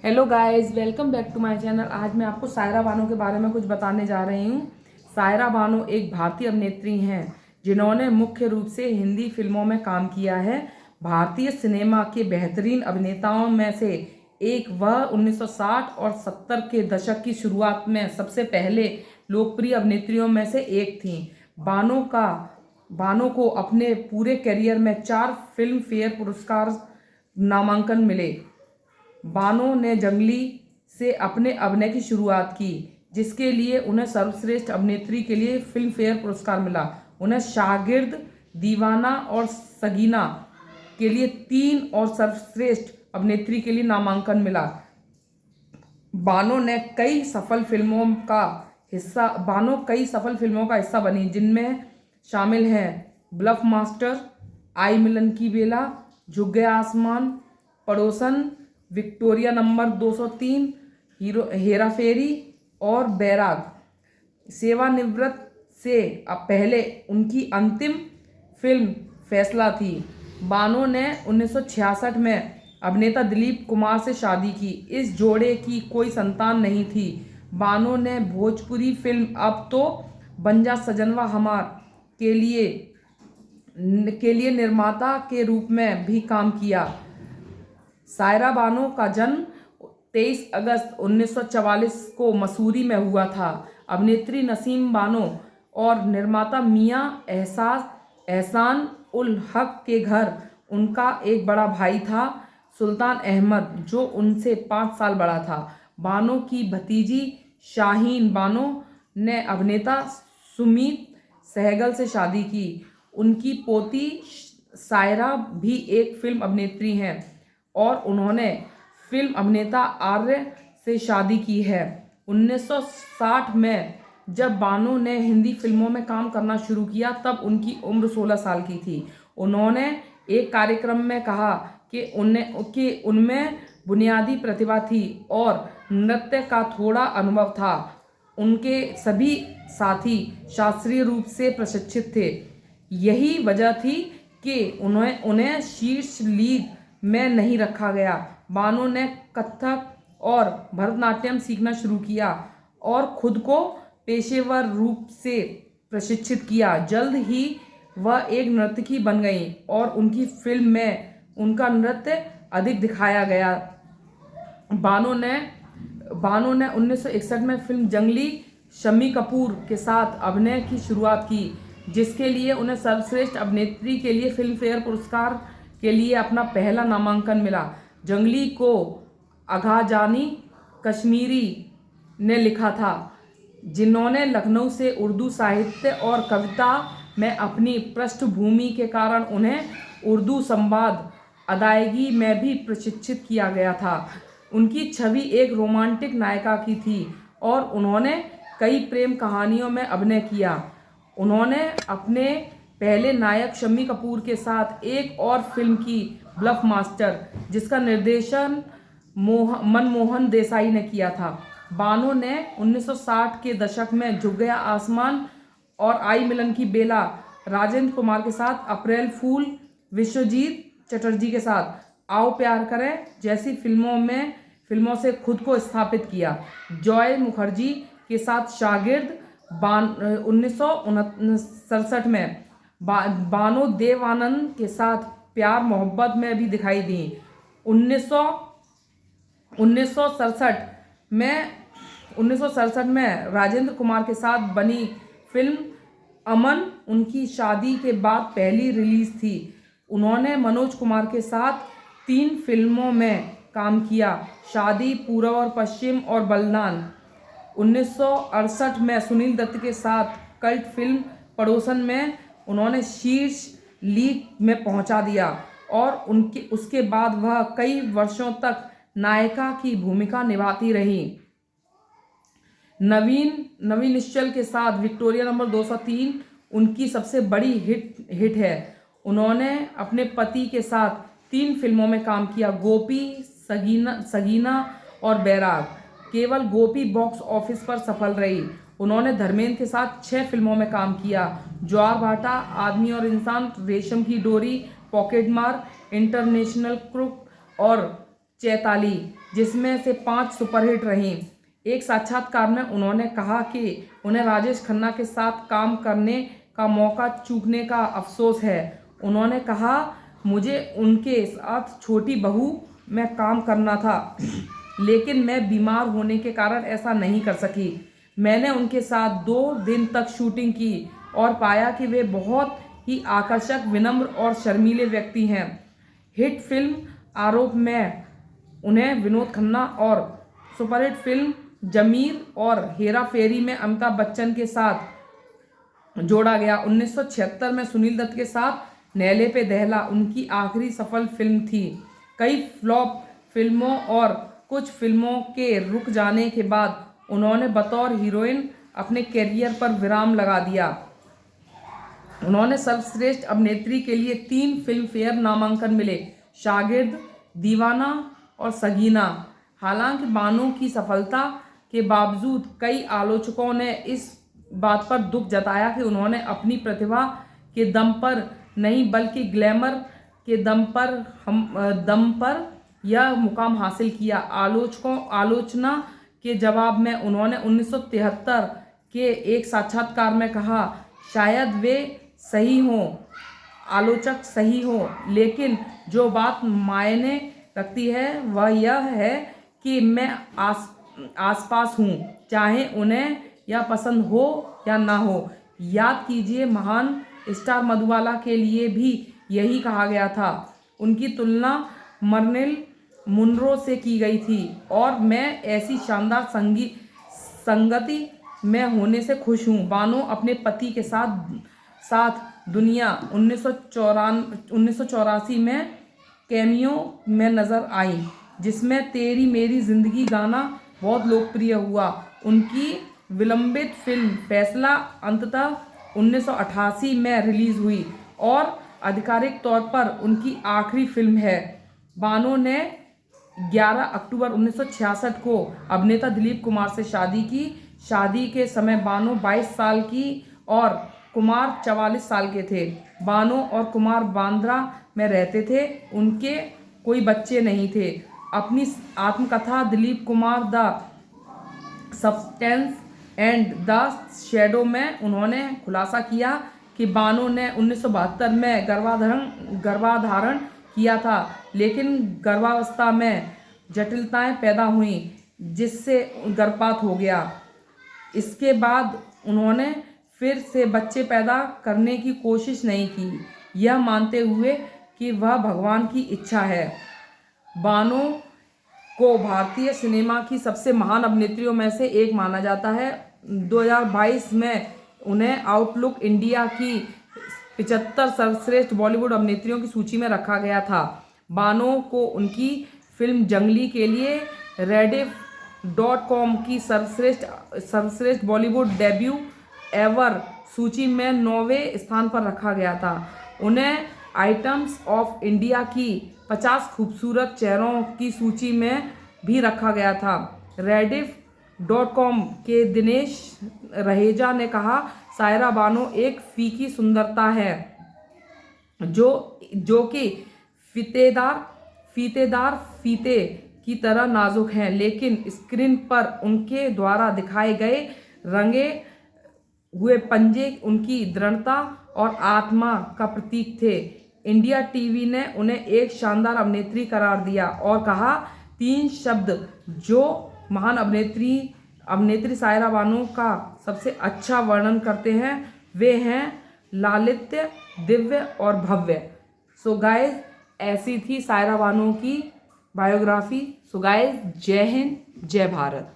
Hello guys, welcome back to my channel. आज मैं आपको सायरा बानो के बारे में कुछ बताने जा रही हूँ। सायरा बानो एक भारतीय अभिनेत्री हैं जिन्होंने मुख्य रूप से हिंदी फिल्मों में काम किया है। भारतीय सिनेमा के बेहतरीन अभिनेताओं में से एक वह 1960 और 70 के दशक की शुरुआत में सबसे पहले लोकप्रिय अभिनेत्रियों में से एक थीं। बानो को अपने पूरे करियर में 4 फिल्म फेयर पुरस्कार नामांकन मिले। बानो ने जंगली से अपने अभिनय की शुरुआत की, जिसके लिए उन्हें सर्वश्रेष्ठ अभिनेत्री के लिए फिल्म फेयर पुरस्कार मिला। उन्हें शागिर्द, दीवाना और सगीना के लिए 3 और सर्वश्रेष्ठ अभिनेत्री के लिए नामांकन मिला। बानो कई सफल फिल्मों का हिस्सा बनी, जिनमें शामिल हैं ब्लफ मास्टर, आई मिलन की बेला, झुक गया आसमान, पड़ोसन, विक्टोरिया नंबर 203, हेरा फेरी और बैराग। सेवानिवृत्त से अब पहले उनकी अंतिम फिल्म फैसला थी। बानो ने 1966 में अभिनेता दिलीप कुमार से शादी की। इस जोड़े की कोई संतान नहीं थी। बानो ने भोजपुरी फिल्म अब तो बन जा सजनवा हमार के लिए निर्माता के रूप में भी काम किया। सायरा बानो का जन्म 23 अगस्त 1944 को मसूरी में हुआ था। अभिनेत्री नसीम बानो और निर्माता मियां एहसान उल हक के घर उनका एक बड़ा भाई था, सुल्तान अहमद, जो उनसे 5 साल बड़ा था। बानो की भतीजी शाहीन बानो ने अभिनेता सुमीत सहगल से शादी की। उनकी पोती सायरा भी एक फिल्म अभिनेत्री हैं और उन्होंने फिल्म अभिनेता आर्य से शादी की है। 1960 में जब बानो ने हिंदी फिल्मों में काम करना शुरू किया, तब उनकी उम्र 16 साल की थी। उन्होंने एक कार्यक्रम में कहा कि उनमें बुनियादी प्रतिभा थी और नृत्य का थोड़ा अनुभव था। उनके सभी साथी शास्त्रीय रूप से प्रशिक्षित थे। यही वजह थी कि उन्हें शीर्ष लीग में नहीं रखा गया। बानो ने कथक और भरतनाट्यम सीखना शुरू किया और खुद को पेशेवर रूप से प्रशिक्षित किया। जल्द ही वह एक नर्तकी बन गईं और उनकी फिल्म में उनका नृत्य अधिक दिखाया गया। बानो ने 1961 में फिल्म जंगली शम्मी कपूर के साथ अभिनय की शुरुआत की, जिसके लिए उन्हें सर्वश्रेष्ठ अभिनेत्री के लिए फिल्म फेयर पुरस्कार के लिए अपना पहला नामांकन मिला। जंगली को अघाजानी कश्मीरी ने लिखा था, जिन्होंने लखनऊ से उर्दू साहित्य और कविता में अपनी पृष्ठभूमि के कारण उन्हें उर्दू संवाद अदायगी में भी प्रशिक्षित किया गया था। उनकी छवि एक रोमांटिक नायिका की थी और उन्होंने कई प्रेम कहानियों में अभिनय किया। उन्होंने अपने पहले नायक शम्मी कपूर के साथ एक और फिल्म की, ब्लफ मास्टर, जिसका निर्देशन मनमोहन देसाई ने किया था। बानो ने 1960 के दशक में झुक गया आसमान और आई मिलन की बेला, राजेंद्र कुमार के साथ अप्रैल फूल, विश्वजीत चटर्जी के साथ आओ प्यार करें जैसी फिल्मों से खुद को स्थापित किया। जॉय मुखर्जी के साथ शागिर्द 1967 में बानो देव आनंद के साथ प्यार मोहब्बत में भी दिखाई दी। 1967 में राजेंद्र कुमार के साथ बनी फिल्म अमन उनकी शादी के बाद पहली रिलीज थी। उन्होंने मनोज कुमार के साथ 3 फिल्मों में काम किया, शादी, पूरब और पश्चिम और बलिदान। 1968 में सुनील दत्त के साथ कल्ट फिल्म पड़ोसन में उन्होंने शीर्ष लीग में पहुंचा दिया और उसके बाद वह कई वर्षों तक नायिका की भूमिका निभाती रही। नवीन निश्चल के साथ विक्टोरिया नंबर 203 उनकी सबसे बड़ी हिट है। उन्होंने अपने पति के साथ 3 फिल्मों में काम किया, गोपी, सगीना और बैराग। केवल गोपी बॉक्स ऑफिस पर सफल रही। उन्होंने धर्मेंद्र के साथ 6 फिल्मों में काम किया, ज्वार भाटा, आदमी और इंसान, रेशम की डोरी, पॉकेटमार, इंटरनेशनल क्रुक और 44, जिसमें से 5 सुपरहिट रहीं। एक साक्षात्कार में उन्होंने कहा कि उन्हें राजेश खन्ना के साथ काम करने का मौका चूकने का अफसोस है। उन्होंने कहा, मुझे उनके साथ छोटी बहू में काम करना था, लेकिन मैं बीमार होने के कारण ऐसा नहीं कर सकी। मैंने उनके साथ 2 दिन तक शूटिंग की और पाया कि वे बहुत ही आकर्षक, विनम्र और शर्मीले व्यक्ति हैं। हिट फिल्म आरोप में उन्हें विनोद खन्ना और सुपरहिट फिल्म जमीर और हेरा फेरी में अमिताभ बच्चन के साथ जोड़ा गया। 1976 में सुनील दत्त के साथ नैले पे दहला उनकी आखिरी सफल फिल्म थी। कई फ्लॉप फिल्मों और कुछ फिल्मों के रुक जाने के बाद उन्होंने बतौर हीरोइन अपने करियर पर विराम लगा दिया। उन्होंने सर्वश्रेष्ठ अभिनेत्री के लिए 3 फिल्म फेयर नामांकन मिले, शागिर्द, दीवाना और सगीना। हालांकि बानो की सफलता के बावजूद कई आलोचकों ने इस बात पर दुख जताया कि उन्होंने अपनी प्रतिभा के दम पर नहीं बल्कि ग्लैमर के दम पर यह मुकाम हासिल किया। आलोचना के जवाब में उन्होंने 1973 के एक साक्षात्कार में कहा, शायद वे सही हों, आलोचक सही हों, लेकिन जो बात मायने रखती है वह यह है कि मैं आसपास हूँ, चाहे उन्हें यह पसंद हो या ना हो। याद कीजिए, महान स्टार मधुबाला के लिए भी यही कहा गया था। उनकी तुलना मर्लिन मुनरो से की गई थी और मैं ऐसी शानदार संगति में होने से खुश हूँ। बानो अपने पति के साथ दुनिया 1984 में कैमियो में नजर आई, जिसमें तेरी मेरी जिंदगी गाना बहुत लोकप्रिय हुआ। उनकी विलंबित फिल्म फैसला अंततः 1988 में रिलीज हुई और आधिकारिक तौर पर उनकी आखिरी फिल्म है। बानो ने 11 अक्टूबर 1966 को अभिनेता दिलीप कुमार से शादी की। शादी के समय बानो 22 साल की और कुमार 44 साल के थे। बानो और कुमार बांद्रा में रहते थे। उनके कोई बच्चे नहीं थे। अपनी आत्मकथा Dilip Kumar the substance and the shadow में उन्होंने खुलासा किया कि बानो ने 1972 में गर्भाधारण किया था, लेकिन गर्भावस्था में जटिलताएं पैदा हुईं, जिससे गर्भपात हो गया। इसके बाद उन्होंने फिर से बच्चे पैदा करने की कोशिश नहीं की, यह मानते हुए कि वह भगवान की इच्छा है। बानो को भारतीय सिनेमा की सबसे महान अभिनेत्रियों में से एक माना जाता है। 2022 में उन्हें आउटलुक इंडिया की 75 सर्वश्रेष्ठ बॉलीवुड अभिनेत्रियों की सूची में रखा गया था। बानो को उनकी फिल्म जंगली के लिए rediff.com की सर्वश्रेष्ठ बॉलीवुड डेब्यू एवर सूची में 9वें स्थान पर रखा गया था। उन्हें आइटम्स ऑफ इंडिया की 50 खूबसूरत चेहरों की सूची में भी रखा गया था। rediff.com के दिनेश रहेजा ने कहा, सायरा बानो एक फीकी सुंदरता है जो कि फीतेदार फीते की तरह नाजुक हैं, लेकिन स्क्रीन पर उनके द्वारा दिखाए गए रंगे हुए पंजे उनकी दृढ़ता और आत्मा का प्रतीक थे। इंडिया टीवी ने उन्हें एक शानदार अभिनेत्री करार दिया और कहा, 3 शब्द जो महान अभिनेत्री सायरा बानो का सबसे अच्छा वर्णन करते हैं, वे हैं लालित्य, दिव्य और भव्य। सो गाइस, ऐसी थी सायरा बानो की बायोग्राफी। सो गाइस, जय हिंद, जय भारत।